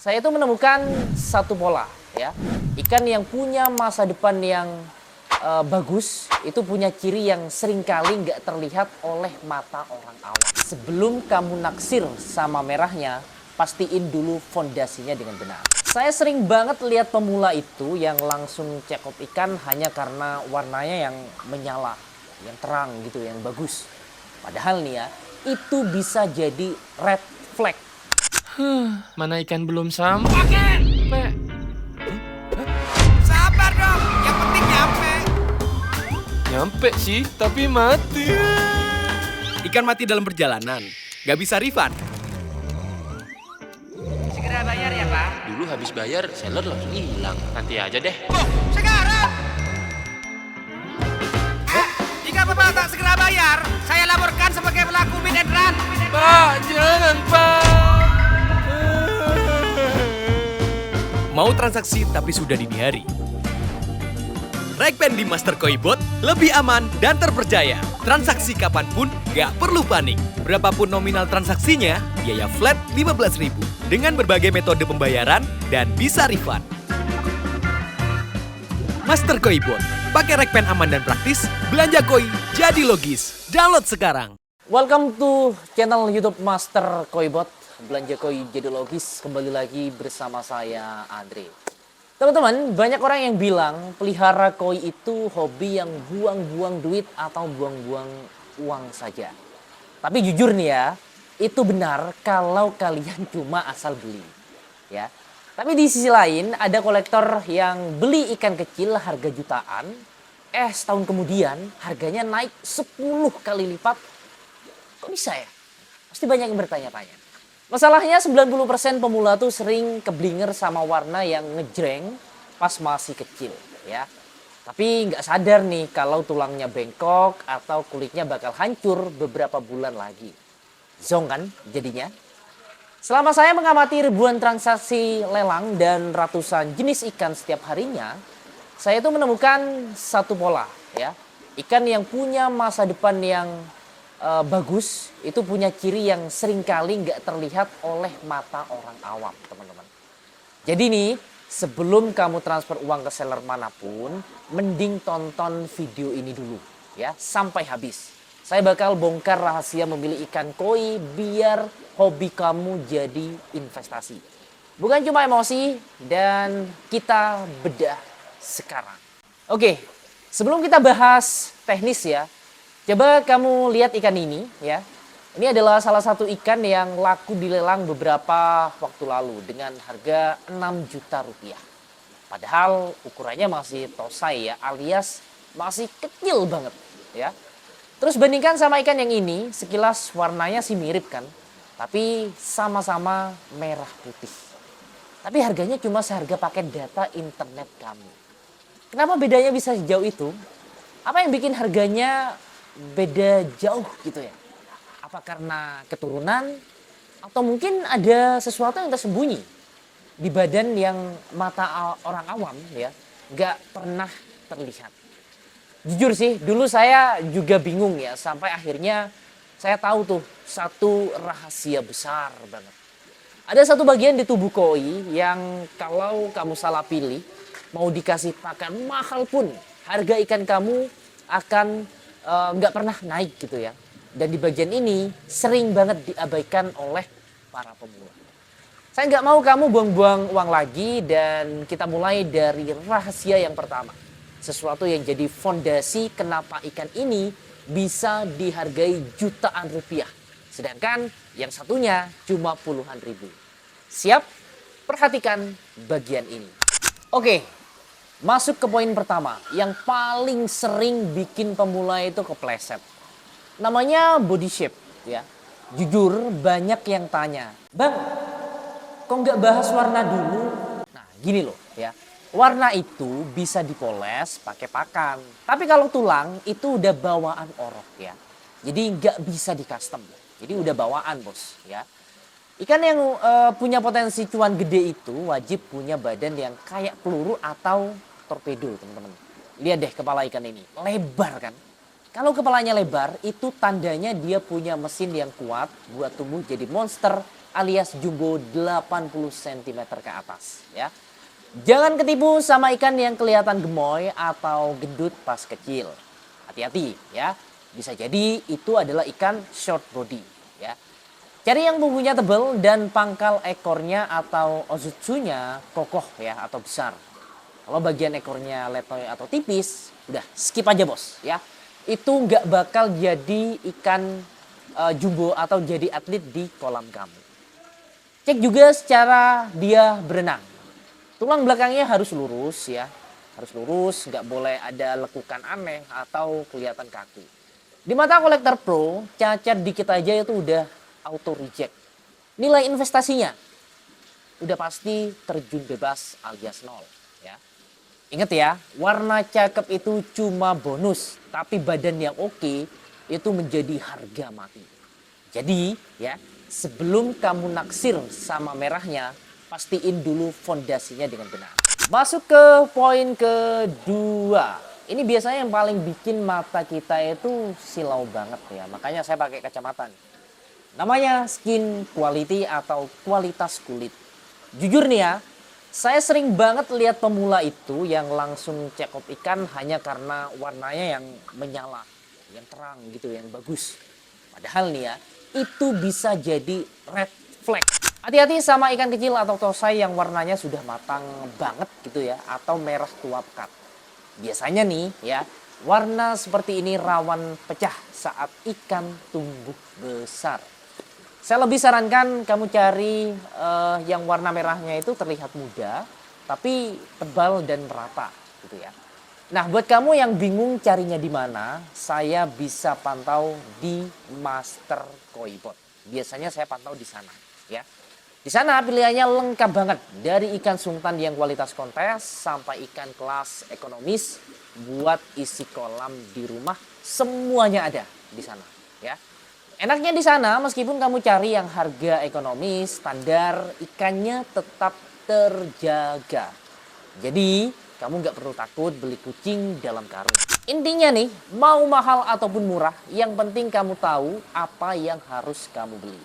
Saya itu menemukan satu pola ya. Ikan yang punya masa depan yang bagus itu punya ciri yang seringkali nggak terlihat oleh mata orang awam. Sebelum kamu naksir sama merahnya, pastiin dulu fondasinya dengan benar. Saya sering banget lihat pemula itu yang langsung check out ikan hanya karena warnanya yang menyala, yang terang gitu, yang bagus. Padahal nih ya, itu bisa jadi red flag. Mana ikan belum sampai? Sabar dong, yang penting nyampe. Nyampe sih, tapi mati. Ikan mati dalam perjalanan, nggak bisa refund. Segera bayar ya Pak. Dulu habis bayar, seller langsung hilang. Nanti aja deh. Oh, sekarang! Jika Bapak tak segera bayar, saya laporkan sebagai pelaku bid and run. Pak, jangan Pak. Mau transaksi tapi sudah dini hari? Rekpen di Master Koi Bot lebih aman dan terpercaya. Transaksi kapanpun gak perlu panik. Berapapun nominal transaksinya, biaya flat 15.000 dengan berbagai metode pembayaran dan bisa refund. Master Koi Bot, pakai Rekpen aman dan praktis, belanja koi jadi logis. Download sekarang. Welcome to channel YouTube Master Koibot. Belanja koi jadi logis, kembali lagi bersama saya Andre. Teman-teman, banyak orang yang bilang pelihara koi itu hobi yang buang-buang duit atau buang-buang uang saja. Tapi jujur nih ya, itu benar kalau kalian cuma asal beli. Ya. Tapi di sisi lain ada kolektor yang beli ikan kecil harga jutaan, setahun kemudian harganya naik 10 kali lipat. Kok bisa ya? Pasti banyak yang bertanya-tanya. Masalahnya 90% pemula tuh sering keblinger sama warna yang ngejreng pas masih kecil ya. Tapi nggak sadar nih kalau tulangnya bengkok atau kulitnya bakal hancur beberapa bulan lagi. Zong kan jadinya? Selama saya mengamati ribuan transaksi lelang dan ratusan jenis ikan setiap harinya, saya tuh menemukan satu pola ya. Ikan yang punya masa depan yang bagus itu punya ciri yang seringkali nggak terlihat oleh mata orang awam, teman-teman. Jadi nih, sebelum kamu transfer uang ke seller manapun, mending tonton video ini dulu ya sampai habis. Saya bakal bongkar rahasia memilih ikan koi biar hobi kamu jadi investasi. Bukan cuma emosi, dan kita bedah sekarang. Oke, sebelum kita bahas teknis ya, coba kamu lihat ikan ini ya. Ini adalah salah satu ikan yang laku dilelang beberapa waktu lalu dengan harga 6 juta rupiah. Padahal ukurannya masih tosai ya, alias masih kecil banget ya. Terus bandingkan sama ikan yang ini, sekilas warnanya sih mirip kan, tapi sama-sama merah putih. Tapi harganya cuma seharga paket data internet kamu. Kenapa bedanya bisa sejauh itu? Apa yang bikin harganya beda jauh gitu ya? Apa karena keturunan atau mungkin ada sesuatu yang tersembunyi di badan yang mata orang awam ya nggak pernah terlihat? Jujur sih dulu saya juga bingung ya, sampai akhirnya saya tahu tuh satu rahasia besar banget. Ada satu bagian di tubuh koi yang kalau kamu salah pilih, mau dikasih pakan mahal pun harga ikan kamu akan nggak pernah naik gitu ya. Dan di bagian ini sering banget diabaikan oleh para pemula. Saya nggak mau kamu buang-buang uang lagi, dan kita mulai dari rahasia yang pertama. Sesuatu yang jadi fondasi kenapa ikan ini bisa dihargai jutaan rupiah. Sedangkan yang satunya cuma puluhan ribu. Siap? Perhatikan bagian ini. Oke. Masuk ke poin pertama, yang paling sering bikin pemula itu kepleset. Namanya body shape ya. Jujur banyak yang tanya, "Bang, kok nggak bahas warna dulu?" Nah gini loh ya, warna itu bisa dipoles pakai pakan. Tapi kalau tulang itu udah bawaan orok ya. Jadi nggak bisa di custom. Jadi udah bawaan bos ya. Ikan yang punya potensi cuan gede itu wajib punya badan yang kayak peluru atau torpedo, teman-teman. Lihat deh kepala ikan ini, lebar kan? Kalau kepalanya lebar, itu tandanya dia punya mesin yang kuat buat tumbuh jadi monster alias jumbo 80 cm ke atas ya. Jangan ketipu sama ikan yang kelihatan gemoy atau gendut pas kecil. Hati-hati ya. Bisa jadi itu adalah ikan short body ya. Cari yang bumbunya tebal dan pangkal ekornya atau ozutsunya kokoh ya atau besar. Kalau bagian ekornya letoy atau tipis, udah skip aja bos ya. Itu nggak bakal jadi ikan jumbo atau jadi atlet di kolam kamu. Cek juga secara dia berenang. Tulang belakangnya harus lurus ya. Harus lurus, nggak boleh ada lekukan aneh atau kelihatan kaku. Di mata kolektor pro, cacat dikit aja itu udah auto reject. Nilai investasinya udah pasti terjun bebas alias nol ya. Ingat ya, warna cakep itu cuma bonus, tapi badan yang oke itu menjadi harga mati. Jadi ya, sebelum kamu naksir sama merahnya, pastiin dulu fondasinya dengan benar. Masuk ke poin kedua. Ini biasanya yang paling bikin mata kita itu silau banget ya. Makanya saya pakai kacamata nih. Namanya skin quality atau kualitas kulit. Jujur nih ya, saya sering banget lihat pemula itu yang langsung check out ikan hanya karena warnanya yang menyala, yang terang gitu, yang bagus. Padahal nih ya, itu bisa jadi red flag. Hati-hati sama ikan kecil atau tosai yang warnanya sudah matang banget gitu ya, atau merah tua pekat. Biasanya nih ya, warna seperti ini rawan pecah saat ikan tumbuh besar. Saya lebih sarankan kamu cari yang warna merahnya itu terlihat muda, tapi tebal dan merata gitu ya. Nah, buat kamu yang bingung carinya di mana, saya bisa pantau di Master Koi Bot. Biasanya saya pantau di sana ya. Di sana pilihannya lengkap banget, dari ikan sultan yang kualitas kontes sampai ikan kelas ekonomis buat isi kolam di rumah, semuanya ada di sana ya. Enaknya di sana meskipun kamu cari yang harga ekonomis, standar ikannya tetap terjaga. Jadi kamu nggak perlu takut beli kucing dalam karung. Intinya nih, mau mahal ataupun murah, yang penting kamu tahu apa yang harus kamu beli.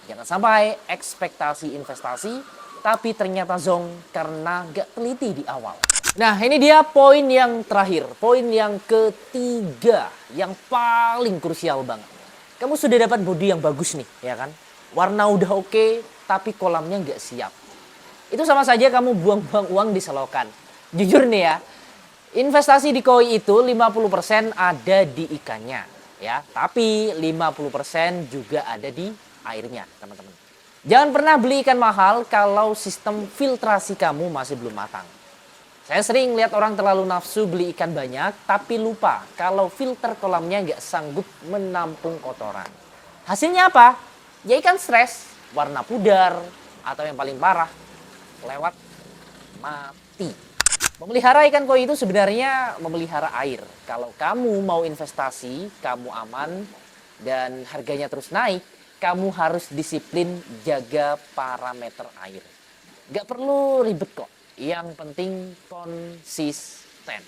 Jangan sampai ekspektasi investasi, tapi ternyata zong karena gak teliti di awal. Nah, ini dia poin yang terakhir, poin yang ketiga, yang paling krusial banget. Kamu sudah dapat body yang bagus nih, ya kan? Warna udah oke, tapi kolamnya gak siap. Itu sama saja kamu buang-buang uang di selokan. Jujur nih ya, investasi di koi itu 50% ada di ikannya, ya. Tapi 50% juga ada di airnya, teman-teman. Jangan pernah beli ikan mahal kalau sistem filtrasi kamu masih belum matang. Saya sering lihat orang terlalu nafsu beli ikan banyak, tapi lupa kalau filter kolamnya nggak sanggup menampung kotoran. Hasilnya apa? Ya ikan stres, warna pudar, atau yang paling parah, lewat mati. Memelihara ikan koi itu sebenarnya memelihara air. Kalau kamu mau investasi, kamu aman, dan harganya terus naik, kamu harus disiplin jaga parameter air. Gak perlu ribet kok, yang penting konsisten.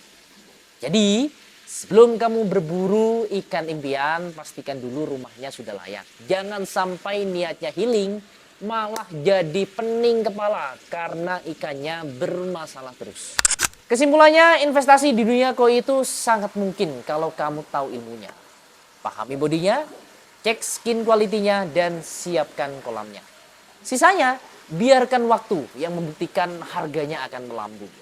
Jadi sebelum kamu berburu ikan impian, pastikan dulu rumahnya sudah layak. Jangan sampai niatnya healing, malah jadi pening kepala karena ikannya bermasalah terus. Kesimpulannya, investasi di dunia koi itu sangat mungkin kalau kamu tahu ilmunya. Pahami bodinya, cek skin kualitinya, dan siapkan kolamnya. Sisanya, biarkan waktu yang membuktikan harganya akan melambung.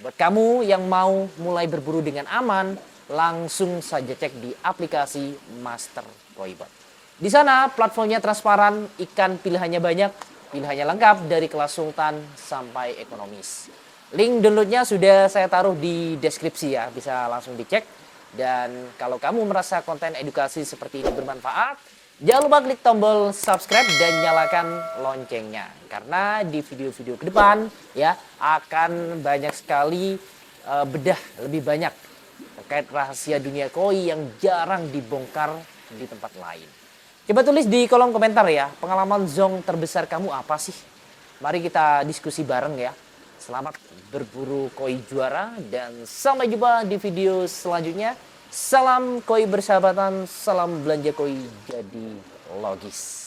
Buat kamu yang mau mulai berburu dengan aman, langsung saja cek di aplikasi Master Koi Bot. Di sana platformnya transparan, ikan pilihannya banyak, pilihannya lengkap dari kelas sultan sampai ekonomis. Link downloadnya sudah saya taruh di deskripsi ya, bisa langsung dicek. Dan kalau kamu merasa konten edukasi seperti ini bermanfaat, jangan lupa klik tombol subscribe dan nyalakan loncengnya. Karena di video-video ke depan ya akan banyak sekali bedah lebih banyak terkait rahasia dunia koi yang jarang dibongkar di tempat lain. Coba tulis di kolom komentar ya, pengalaman zong terbesar kamu apa sih? Mari kita diskusi bareng ya. Selamat berburu koi juara dan sampai jumpa di video selanjutnya. Salam koi bersahabatan, salam belanja koi jadi logis.